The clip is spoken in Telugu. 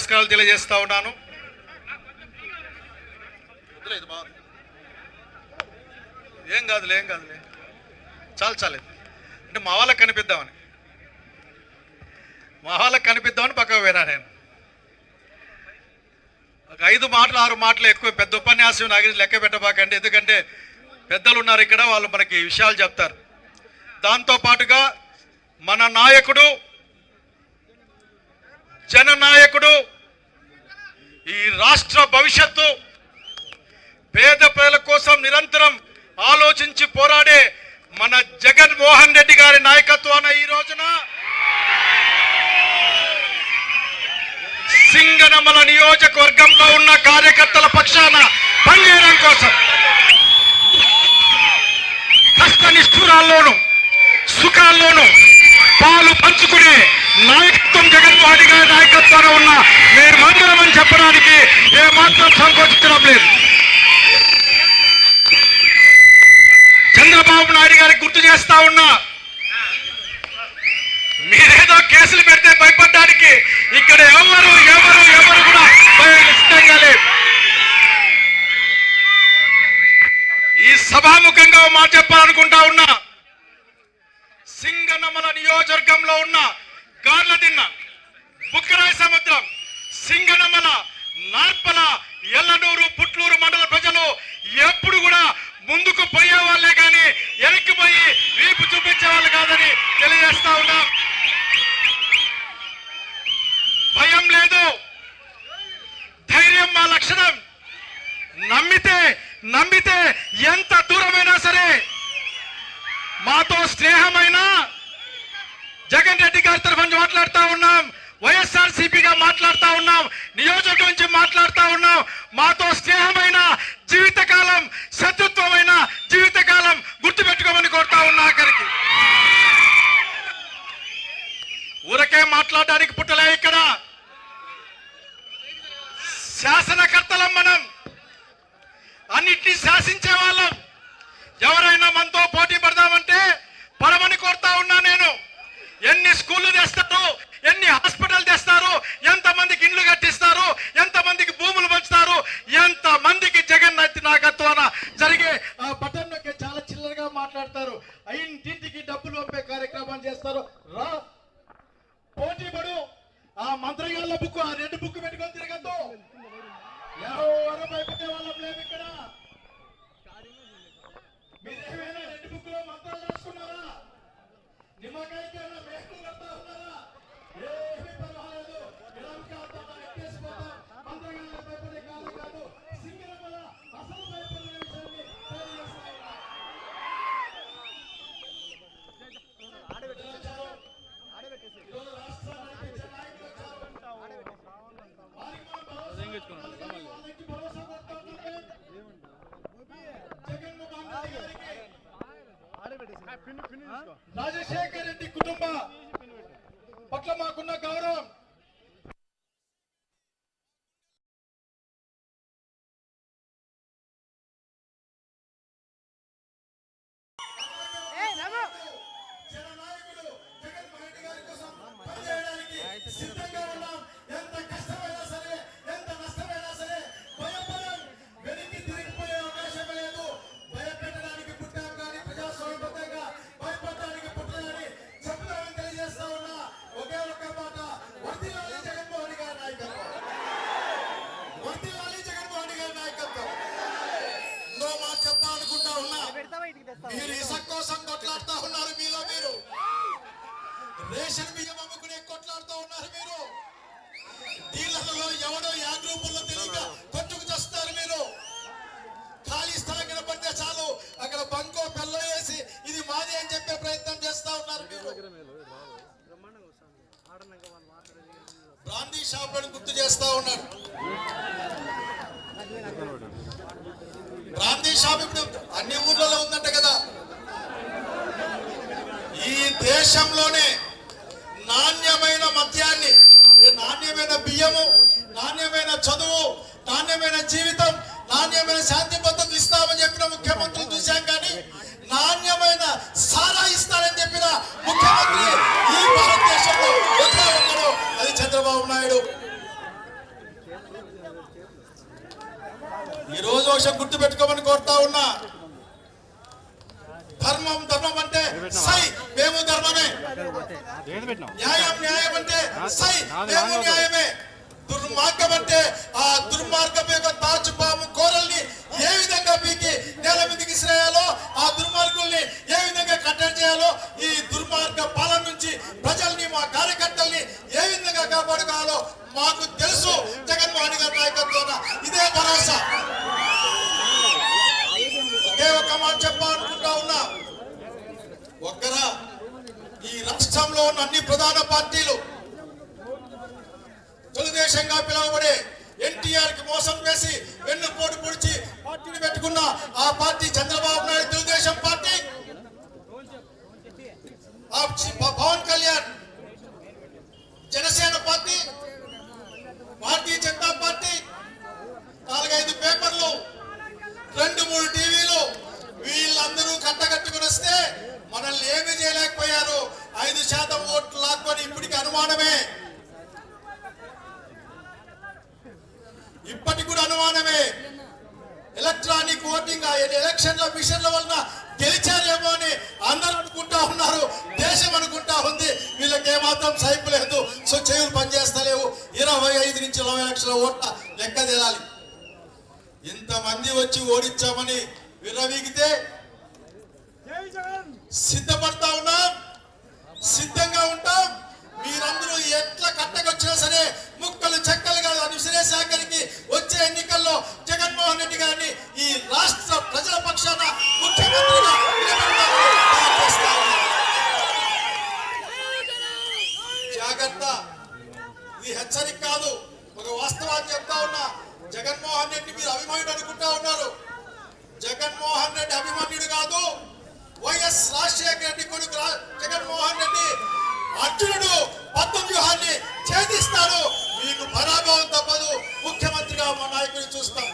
నమస్కారాలు తెలియజేస్తా ఉన్నాను. ఏం కాదులే చాలు అంటే మా వాళ్ళకి కనిపిద్దామని పక్కకు పోయినా. నేను ఒక 5 మాటలు 6 మాటలు ఎక్కువ పెద్ద ఉపన్యాసం నాకు లెక్క పెట్టబాకండి, ఎందుకంటే పెద్దలు ఉన్నారు ఇక్కడ, వాళ్ళు మనకి విషయాలు చెప్తారు. దాంతోపాటుగా మన నాయకుడు, జననాయకుడు, ఈ రాష్ట్ర భవిష్యత్తు, పేద ప్రజల కోసం నిరంతరం ఆలోచించి పోరాడే మన జగన్మోహన్ రెడ్డి గారి నాయకత్వాన ఈ రోజున సింగనమల నియోజకవర్గంలో ఉన్న కార్యకర్తల పక్షాన పనిచేయడం కోసం కష్ట నిష్ఠురాల్లోనూ సుఖాల్లోనూ పాలు పంచుకునే నాయకత్వం జగన్మోహన్ రెడ్డి గారి నాయకత్వాన ఉన్న మీరు మందిరమని చెప్పడానికి ఏమాత్రం సంకోచించడం లేదు. చంద్రబాబు నాయుడు గారికి గుర్తు చేస్తా ఉన్నా, మీరేదో కేసులు పెడితే భయపడడానికి ఇక్కడ ఎవరు కూడా ఇష్టంగా లేదు. ఈ సభాముఖంగా మాట చెప్పాలనుకుంటా ఉన్నా, సింగనమల నియోజకవర్గంలో ఉన్న గార్లదిన్న, బుక్కరాయ సముద్రం, సింగనమల, నార్పల, ఎల్లనూరు, పుట్లూరు మండల ప్రజలు ఎప్పుడు కూడా ముందుకు పోయే వాళ్ళే కానీ వెనక్కి పోయి వీపు చూపించే వాళ్ళు కాదని తెలియజేస్తా ఉన్నా. భయం లేదు, ధైర్యం మా లక్షణం. నమ్మితే ఎంత దూరమైనా సరే, మాతో స్నేహమైన జగన్ రెడ్డి గారి తరఫు నుంచి మాట్లాడుతూ ఉన్నాం, వైఎస్ఆర్సీపీగా మాట్లాడుతూ ఉన్నాం, నియోజకవర్గం నుంచి మాట్లాడుతూ ఉన్నాం. మాతో స్నేహమైన జీవితకాలం, శత్రుత్వమైన జీవితకాలం గుర్తుపెట్టుకోమని కోరుతా ఉన్నా. ఆఖరికి ఊరకే మాట్లాడడానికి పుట్టలే, ఇక్కడ శాసనకర్తలం మనం, అన్నిటినీ శాసించే వాళ్ళం. ఎవరైనా మనతో పోటీ పడదామంటే పడమని కోరుతా ఉన్నా నేను. ఎన్ని స్కూళ్ళు తెస్తారు, ఎన్ని హాస్పిటల్ తెస్తారు, ఎంతమందికి ఇండ్లు కట్టిస్తారు, ఎంతమందికి భూములు పంచుతారు, ఎంతమందికి జగన్ నాయకత్వాన జరిగే ఆ బటన్ నొక్కి చాలా చిల్లరగా మాట్లాడతారు. ఇంటింటికి డబ్బులు పంపే కార్యక్రమం చేస్తారు. రా పోటీ పడు, ఆ మంత్రిగాళ్ళ బుక్, ఆ రెడ్ బుక్ పెట్టుకొని తిరగద్దు. ఎవరు భయపడే వాళ్ళం లేవు ఇక్కడ. మీరేమైనా రెడ్ బుక్ లో మంత్రాలు రాసుకున్నారా? నిమ్మకాయకి మేకలు కడతా ఉన్నారా? ఏమీ పర్వాలేదు, ఎక్కేసిపోతాం. మంత్రిగాళ్ళ భయపడే కాదు కాదు, సింగనమల అసలు భయపడే విషయాన్ని రాజశేఖర్ రెడ్డి కుటుంబ పట్ల మాకున్న గౌరవం, సిద్ధంగా ఉన్నాం. ఎంత కష్టమైనా సరే, ఎంత నష్టమైనా సరే భయపడం, వెనక్కి తిరిగిపోయే అవకాశం లేదు. భయపెట్టడానికి పుట్టాం కానీ ప్రజాస్వామ్యబద్ధంగా భయపడడానికి పుట్టాలని చెప్తామని తెలియజేస్తా ఉన్నా. ఒకే ఒక్క మాట, వర్ధిల్లాలి జగన్మోహన్ గారి నాయకత్వం, వర్ధిల్లాలి జగన్మోహన్ గారి నాయకత్వం. ఇంకో మాట చెప్పాలనుకుంటా ఉన్నా, మీరు ఇసుక కోసం కొట్లాడుతా ఉన్నారు. మీరు రేషన్ బియ్యం అమ్ముకునే కొట్లాడుతూ ఉన్నారు. మీరు డీలర్లలో ఎవడో యాడ్ రూపంలో తెలియక కొట్టుకు చేస్తారు. మీరు ఖాళీ స్థలం కనపడితే చాలు అక్కడ బంకో పెల్ల వేసి ఇది మాది అని చెప్పే ప్రయత్నం చేస్తా ఉన్నారు. మీరు బ్రాందీ షాపులను గుర్తు చేస్తా ఉన్నారు. బ్రాందీ షాప్ ఇప్పుడు అన్ని ఊర్లలో ఉందంట కదా. ఈ దేశంలోనే నాణ్యమైన మద్యాన్ని, నాణ్యమైన బియ్యము, నాణ్యమైన చదువు, నాణ్యమైన జీవితం, నాణ్యమైన శాంతి భద్రతలు ఇస్తామని చెప్పిన ముఖ్యమంత్రులు చూశాం. కానీ నాణ్యమైన సారా ఇస్తారని చెప్పిన ముఖ్యమంత్రి ఈ భారతదేశంలో ఒకే ఒక్కడు, అది చంద్రబాబు నాయుడు. ఈ రోజు ఒక విషయం గుర్తు పెట్టుకోమని కోరుతా ఉన్నా. ధర్మం ధర్మం అంటే సై మేము ధర్మమే, న్యాయం న్యాయం అంటే సై మేము న్యాయమే, దుర్మార్గం అంటే ఆ దుర్మార్గం యొక్క తాచుపాము కోరల్ని ఏ విధంగా పీకి నేల మీదకి శ్రేయాలో, ఆ దుర్మార్గుల్ని ఏ విధంగా కట్టడి చేయాలో, ఈ దుర్మార్గ పాలన నుంచి ప్రజల్ని మా కార్యకర్తల్ని ఏ విధంగా కాపాడుకోవాలో మాకు తెలుసు. జగన్మోహన్ గారి నాయకత్వాన ఇదే భరోసా. ఒకే ఒక్క మాట చెప్పాలనుకుంటా ఉన్నా. ఒక్కరా ఈ రాష్ట్రంలో ఉన్న అన్ని ప్రధాన పార్టీలు తెలుగుదేశంగా పిలువబడే ఎన్టీఆర్ కి మోసం చేసి వెన్నుపోటు పొడిచి పార్టీని పెట్టుకున్న ఆ party Chandrababu Naidu Telugu Desam party, Pawan Kalyan Janasena party, Bharatiya Janata party, 4-5 పేపర్లు, 2-3 టీవీలు, వీళ్ళందరూ కట్టగట్టుకుని వస్తే మనల్ని ఏమీ చేయలేకపోయారు. 5% ఓట్లు లాక్కొని ఇప్పటికి అనుమానమే, ఇప్పటికి కూడా అనుమానమే. ఎలక్ట్రానిక్ ఓటింగ్ ఎలక్షన్ల మిషన్ల వలన గెలిచారేమో అని అందరూ అనుకుంటా ఉన్నారు, దేశం అనుకుంటా ఉంది. వీళ్ళకి ఏమాత్రం సైపు లేదు, సో చెవులు పనిచేస్తలేవు. 25 నుంచి 20 లక్షల ఓట్ల లెక్క తేలాలి. ఇంతమంది వచ్చి ఓడించామని విర్రవీగితే సిద్ధపడతా ఉన్నాం, సిద్ధంగా ఉంటాం. మీరందరూ ఎట్లా కట్టకొచ్చినా సరే ముక్కలు చెక్కలుగా విసిరేశాఖరికి వచ్చే ఎన్నికల్లో జగన్మోహన్ రెడ్డి గారిని ఈ రాష్ట్ర ప్రజల పక్షాన ముఖ్యమంత్రిగా జాగ్రత్త. ఇది హెచ్చరిక కాదు, ఒక వాస్తవాన్ని చెప్తా ఉన్నా. జగన్మోహన్ రెడ్డి మీరు అభిమానుడు అనుకుంటా ఉన్నారు. జగన్మోహన్ రెడ్డి అభిమాన్యుడు కాదు, వైఎస్ రాజశేఖర రెడ్డి కొడుకు జగన్మోహన్ రెడ్డి అర్జునుడు. పద్మ వ్యూహాన్ని ఛేదిస్తాడు. మీకు పరాభవం తప్పదు. ముఖ్యమంత్రిగా మా నాయకుడిని చూస్తాం.